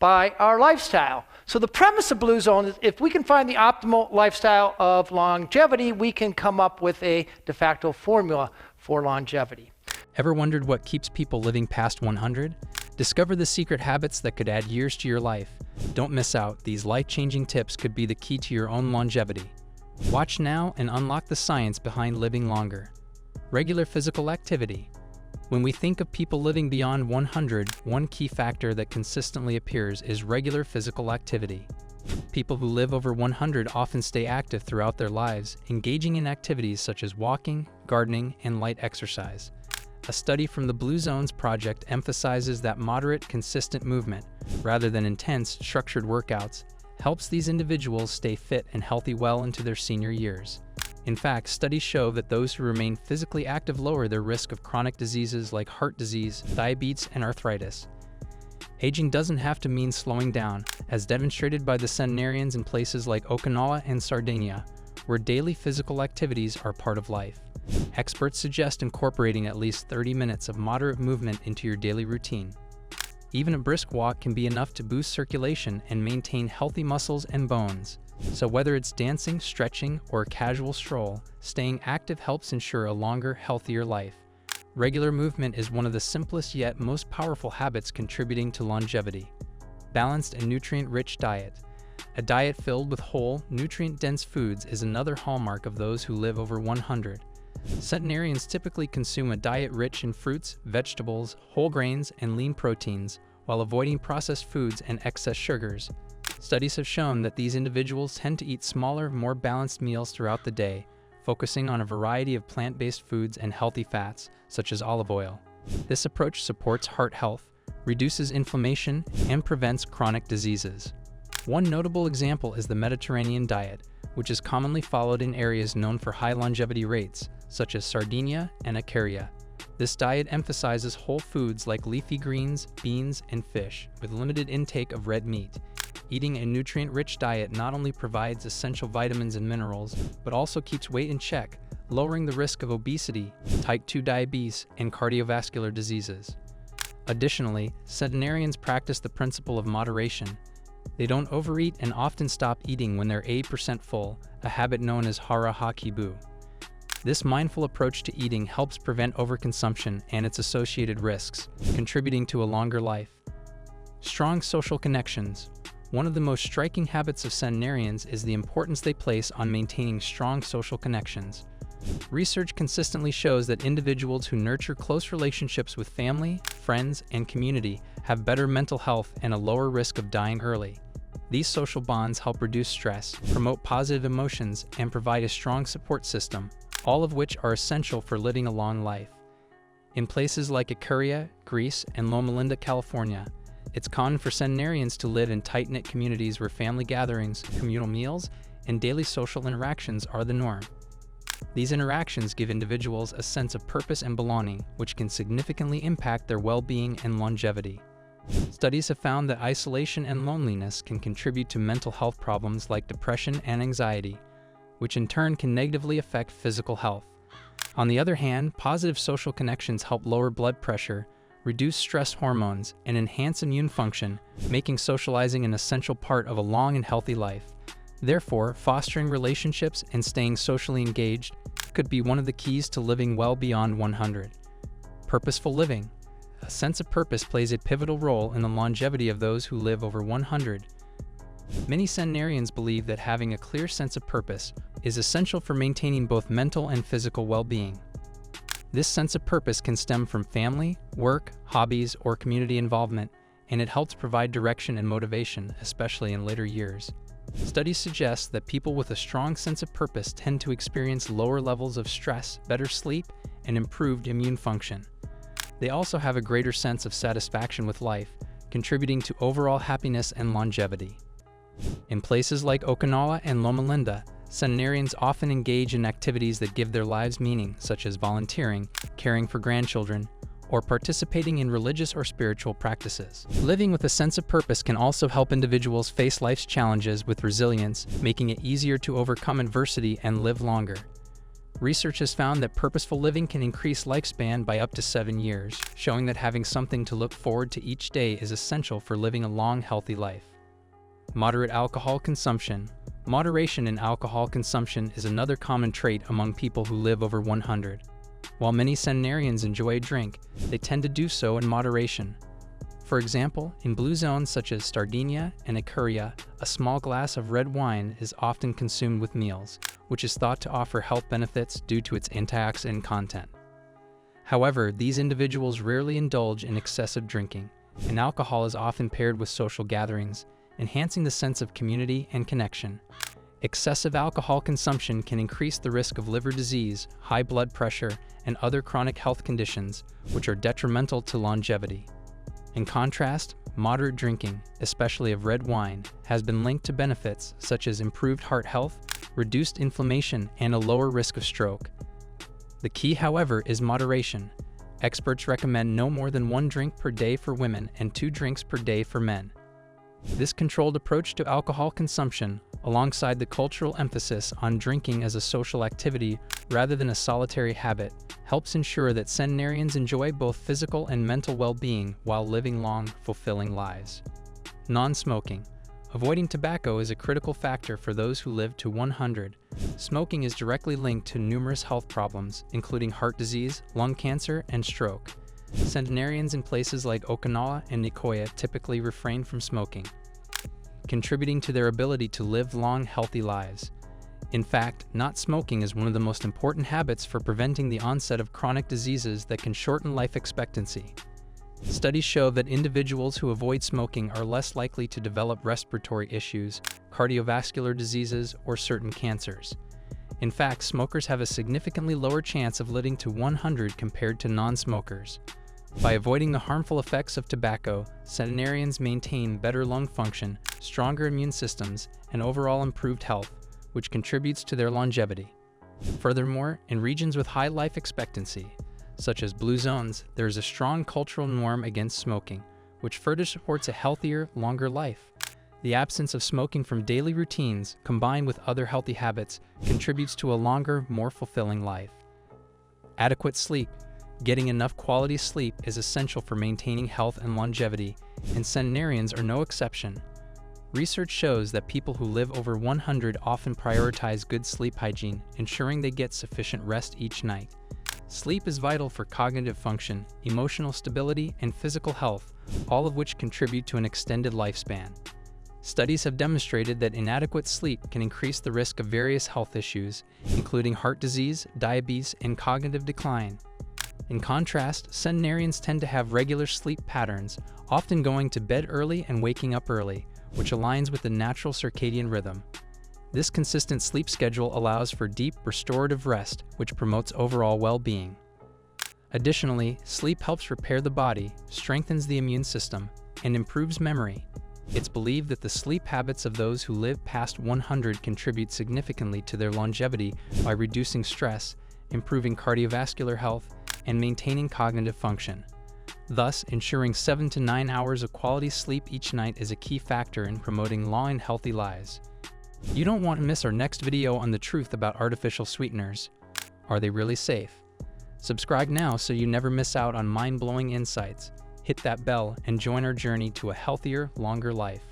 by our lifestyle. So the premise of Blue Zone is if we can find the optimal lifestyle of longevity, we can come up with a de facto formula for longevity. Ever wondered what keeps people living past 100? Discover the secret habits that could add years to your life. Don't miss out. These life-changing tips could be the key to your own longevity. Watch now and unlock the science behind living longer. Regular physical activity. When we think of people living beyond 100, one key factor that consistently appears is regular physical activity. People who live over 100 often stay active throughout their lives, engaging in activities such as walking, gardening, and light exercise. A study from the Blue Zones Project emphasizes that moderate, consistent movement, rather than intense, structured workouts, helps these individuals stay fit and healthy well into their senior years. In fact, studies show that those who remain physically active lower their risk of chronic diseases like heart disease, diabetes, and arthritis. Aging doesn't have to mean slowing down, as demonstrated by the centenarians in places like Okinawa and Sardinia, where daily physical activities are part of life. Experts suggest incorporating at least 30 minutes of moderate movement into your daily routine. Even a brisk walk can be enough to boost circulation and maintain healthy muscles and bones. So whether it's dancing, stretching, or a casual stroll, staying active helps ensure a longer, healthier life. Regular movement is one of the simplest yet most powerful habits contributing to longevity. Balanced and nutrient-rich diet. A diet filled with whole, nutrient-dense foods is another hallmark of those who live over 100. Centenarians typically consume a diet rich in fruits, vegetables, whole grains, and lean proteins, while avoiding processed foods and excess sugars. Studies have shown that these individuals tend to eat smaller, more balanced meals throughout the day, focusing on a variety of plant-based foods and healthy fats, such as olive oil. This approach supports heart health, reduces inflammation, and prevents chronic diseases. One notable example is the Mediterranean diet, which is commonly followed in areas known for high longevity rates, such as Sardinia and Icaria. This diet emphasizes whole foods like leafy greens, beans, and fish, with limited intake of red meat. Eating a nutrient-rich diet not only provides essential vitamins and minerals, but also keeps weight in check, lowering the risk of obesity, type 2 diabetes, and cardiovascular diseases. Additionally, centenarians practice the principle of moderation. They don't overeat and often stop eating when they're 80% full, a habit known as hara hakibu. This mindful approach to eating helps prevent overconsumption and its associated risks, contributing to a longer life. Strong social connections. One of the most striking habits of centenarians is the importance they place on maintaining strong social connections. Research consistently shows that individuals who nurture close relationships with family, friends, and community have better mental health and a lower risk of dying early. These social bonds help reduce stress, promote positive emotions, and provide a strong support system, all of which are essential for living a long life. In places like Icaria, Greece, and Loma Linda, California, it's common for centenarians to live in tight-knit communities where family gatherings, communal meals, and daily social interactions are the norm. These interactions give individuals a sense of purpose and belonging, which can significantly impact their well-being and longevity. Studies have found that isolation and loneliness can contribute to mental health problems like depression and anxiety, which in turn can negatively affect physical health. On the other hand, positive social connections help lower blood pressure, reduce stress hormones, and enhance immune function, making socializing an essential part of a long and healthy life. Therefore, fostering relationships and staying socially engaged could be one of the keys to living well beyond 100. Purposeful living. A sense of purpose plays a pivotal role in the longevity of those who live over 100. Many centenarians believe that having a clear sense of purpose is essential for maintaining both mental and physical well-being. This sense of purpose can stem from family, work, hobbies, or community involvement, and it helps provide direction and motivation, especially in later years. Studies suggest that people with a strong sense of purpose tend to experience lower levels of stress, better sleep, and improved immune function. They also have a greater sense of satisfaction with life, contributing to overall happiness and longevity. In places like Okinawa and Loma Linda, centenarians often engage in activities that give their lives meaning, such as volunteering, caring for grandchildren, or participating in religious or spiritual practices. Living with a sense of purpose can also help individuals face life's challenges with resilience, making it easier to overcome adversity and live longer. Research has found that purposeful living can increase lifespan by up to 7 years, showing that having something to look forward to each day is essential for living a long, healthy life. Moderate alcohol consumption. Moderation in alcohol consumption is another common trait among people who live over 100. While many centenarians enjoy a drink, they tend to do so in moderation. For example, in blue zones such as Sardinia and Icaria, a small glass of red wine is often consumed with meals, which is thought to offer health benefits due to its antioxidant content. However, these individuals rarely indulge in excessive drinking, and alcohol is often paired with social gatherings, enhancing the sense of community and connection. Excessive alcohol consumption can increase the risk of liver disease, high blood pressure, and other chronic health conditions, which are detrimental to longevity. In contrast, moderate drinking, especially of red wine, has been linked to benefits such as improved heart health, reduced inflammation, and a lower risk of stroke. The key, however, is moderation. Experts recommend no more than 1 drink per day for women and 2 drinks per day for men. This controlled approach to alcohol consumption, alongside the cultural emphasis on drinking as a social activity rather than a solitary habit, helps ensure that centenarians enjoy both physical and mental well-being while living long, fulfilling lives. Non-smoking. Avoiding tobacco is a critical factor for those who live to 100. Smoking is directly linked to numerous health problems, including heart disease, lung cancer, and stroke. Centenarians in places like Okinawa and Nicoya typically refrain from smoking, contributing to their ability to live long, healthy lives. In fact, not smoking is one of the most important habits for preventing the onset of chronic diseases that can shorten life expectancy. Studies show that individuals who avoid smoking are less likely to develop respiratory issues, cardiovascular diseases, or certain cancers. In fact, smokers have a significantly lower chance of living to 100 compared to non-smokers. By avoiding the harmful effects of tobacco, centenarians maintain better lung function, stronger immune systems, and overall improved health, which contributes to their longevity. Furthermore, in regions with high life expectancy, such as blue zones, there is a strong cultural norm against smoking, which further supports a healthier, longer life. The absence of smoking from daily routines, combined with other healthy habits, contributes to a longer, more fulfilling life. Adequate sleep. Getting enough quality sleep is essential for maintaining health and longevity, and centenarians are no exception. Research shows that people who live over 100 often prioritize good sleep hygiene, ensuring they get sufficient rest each night. Sleep is vital for cognitive function, emotional stability, and physical health, all of which contribute to an extended lifespan. Studies have demonstrated that inadequate sleep can increase the risk of various health issues, including heart disease, diabetes, and cognitive decline. In contrast, centenarians tend to have regular sleep patterns, often going to bed early and waking up early, which aligns with the natural circadian rhythm. This consistent sleep schedule allows for deep, restorative rest, which promotes overall well-being. Additionally, sleep helps repair the body, strengthens the immune system, and improves memory. It's believed that the sleep habits of those who live past 100 contribute significantly to their longevity by reducing stress, improving cardiovascular health, and maintaining cognitive function. Thus, ensuring 7 to 9 hours of quality sleep each night is a key factor in promoting long and healthy lives. You don't want to miss our next video on the truth about artificial sweeteners. Are they really safe? Subscribe now so you never miss out on mind-blowing insights. Hit that bell and join our journey to a healthier, longer life.